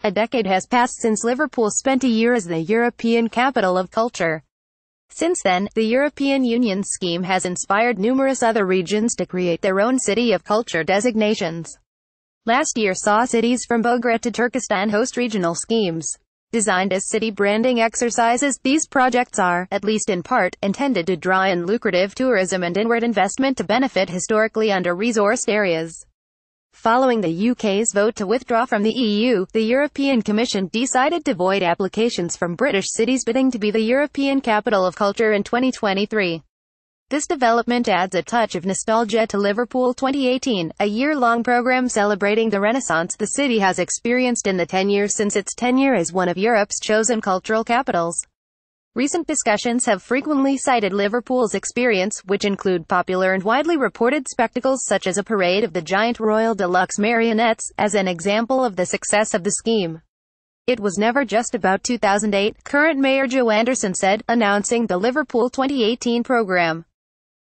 A decade has passed since Liverpool spent a year as the European capital of culture. Since then, the European Union's scheme has inspired numerous other regions to create their own city of culture designations. Last year saw cities from Belgrade to Turkestan host regional schemes. Designed as city branding exercises, these projects are, at least in part, intended to draw in lucrative tourism and inward investment to benefit historically under-resourced areas. Following the UK's vote to withdraw from the EU, the European Commission decided to void applications from British cities bidding to be the European Capital of Culture in 2023. This development adds a touch of nostalgia to Liverpool 2018, a year-long program celebrating the renaissance the city has experienced in the 10 years since its tenure as one of Europe's chosen cultural capitals. Recent discussions have frequently cited Liverpool's experience, which include popular and widely reported spectacles such as a parade of the giant Royal Deluxe marionettes, as an example of the success of the scheme. It was never just about 2008, current Mayor Joe Anderson said, announcing the Liverpool 2018 program.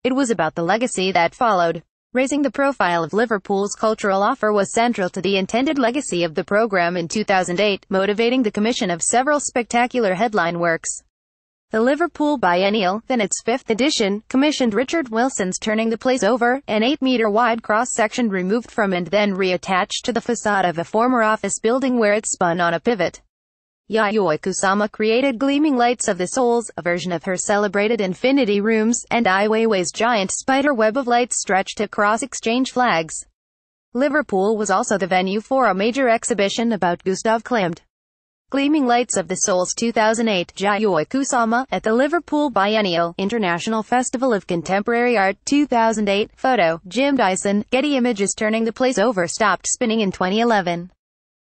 It was about the legacy that followed. Raising the profile of Liverpool's cultural offer was central to the intended legacy of the program in 2008, motivating the commission of several spectacular headline works. The Liverpool Biennial, then its fifth edition, commissioned Richard Wilson's Turning the Place Over, an 8-meter-wide cross-section removed from and then reattached to the facade of a former office building where it spun on a pivot. Yayoi Kusama created Gleaming Lights of the Souls, a version of her celebrated Infinity Rooms, and Ai Weiwei's giant spider web of lights stretched across exchange flags. Liverpool was also the venue for a major exhibition about Gustav Klimt. Gleaming Lights of the Souls 2008, Yayoi Kusama, at the Liverpool Biennial International Festival of Contemporary Art 2008, photo, Jim Dyson, Getty Images. Turning the Place Over stopped spinning in 2011.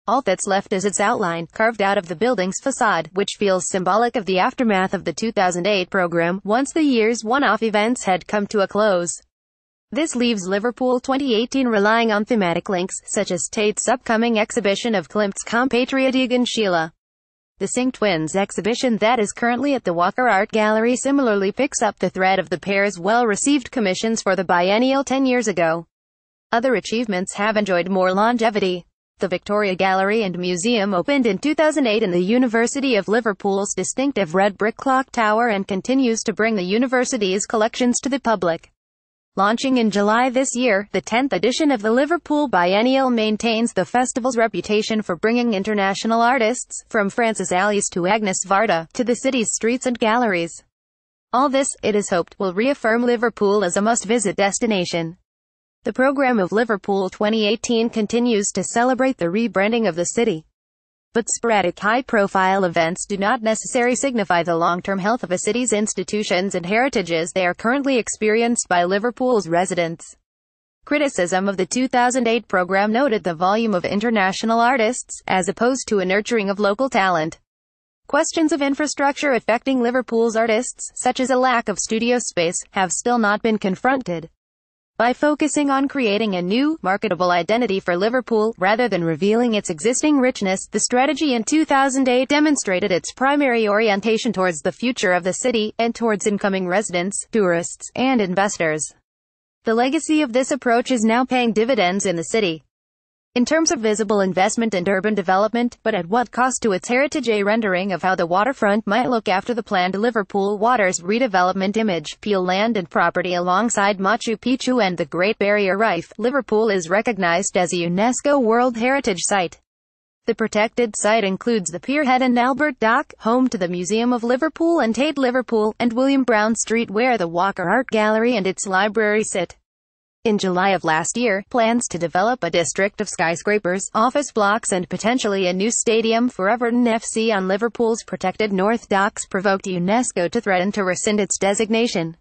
All that's left is its outline, carved out of the building's facade, which feels symbolic of the aftermath of the 2008 program, once the year's one-off events had come to a close. This leaves Liverpool 2018 relying on thematic links, such as Tate's upcoming exhibition of Klimt's compatriot Egon Schiele. The Sing Twins exhibition that is currently at the Walker Art Gallery similarly picks up the thread of the pair's well-received commissions for the biennial 10 years ago. Other achievements have enjoyed more longevity. The Victoria Gallery and Museum opened in 2008 in the University of Liverpool's distinctive red brick clock tower and continues to bring the university's collections to the public. Launching in July this year, the 10th edition of the Liverpool Biennial maintains the festival's reputation for bringing international artists, from Francis Allies to Agnes Varda, to the city's streets and galleries. All this, it is hoped, will reaffirm Liverpool as a must-visit destination. The program of Liverpool 2018 continues to celebrate the rebranding of the city. But sporadic high-profile events do not necessarily signify the long-term health of a city's institutions and heritages they are currently experienced by Liverpool's residents. Criticism of the 2008 program noted the volume of international artists, as opposed to a nurturing of local talent. Questions of infrastructure affecting Liverpool's artists, such as a lack of studio space, have still not been confronted. By focusing on creating a new, marketable identity for Liverpool, rather than revealing its existing richness, the strategy in 2008 demonstrated its primary orientation towards the future of the city, and towards incoming residents, tourists, and investors. The legacy of this approach is now paying dividends in the city. In terms of visible investment and urban development, but at what cost to its heritage? A rendering of how the waterfront might look after the planned Liverpool Waters redevelopment image, Peel land and property alongside Machu Picchu and the Great Barrier Reef. Liverpool is recognized as a UNESCO World Heritage Site. The protected site includes the Pierhead and Albert Dock, home to the Museum of Liverpool and Tate Liverpool, and William Brown Street where the Walker Art Gallery and its library sit. In July of last year, plans to develop a district of skyscrapers, office blocks and potentially a new stadium for Everton FC on Liverpool's protected North Docks provoked UNESCO to threaten to rescind its designation.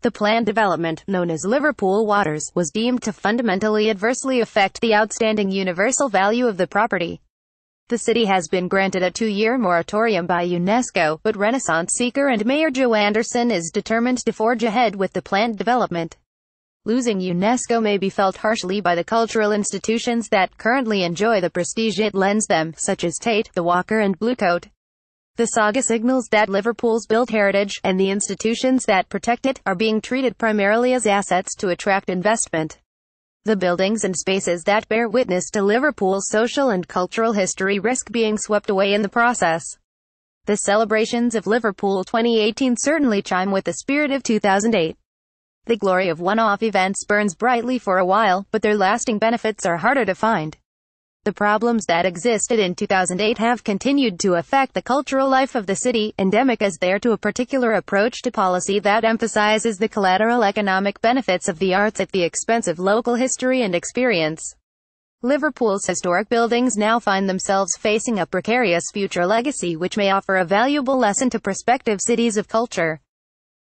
The planned development, known as Liverpool Waters, was deemed to fundamentally adversely affect the outstanding universal value of the property. The city has been granted a 2-year moratorium by UNESCO, but Renaissance seeker and Mayor Joe Anderson is determined to forge ahead with the planned development. Losing UNESCO may be felt harshly by the cultural institutions that currently enjoy the prestige it lends them, such as Tate, the Walker and Bluecoat. The saga signals that Liverpool's built heritage, and the institutions that protect it, are being treated primarily as assets to attract investment. The buildings and spaces that bear witness to Liverpool's social and cultural history risk being swept away in the process. The celebrations of Liverpool 2018 certainly chime with the spirit of 2008. The glory of one-off events burns brightly for a while, but their lasting benefits are harder to find. The problems that existed in 2008 have continued to affect the cultural life of the city, endemic as they are to a particular approach to policy that emphasizes the collateral economic benefits of the arts at the expense of local history and experience. Liverpool's historic buildings now find themselves facing a precarious future legacy which may offer a valuable lesson to prospective cities of culture.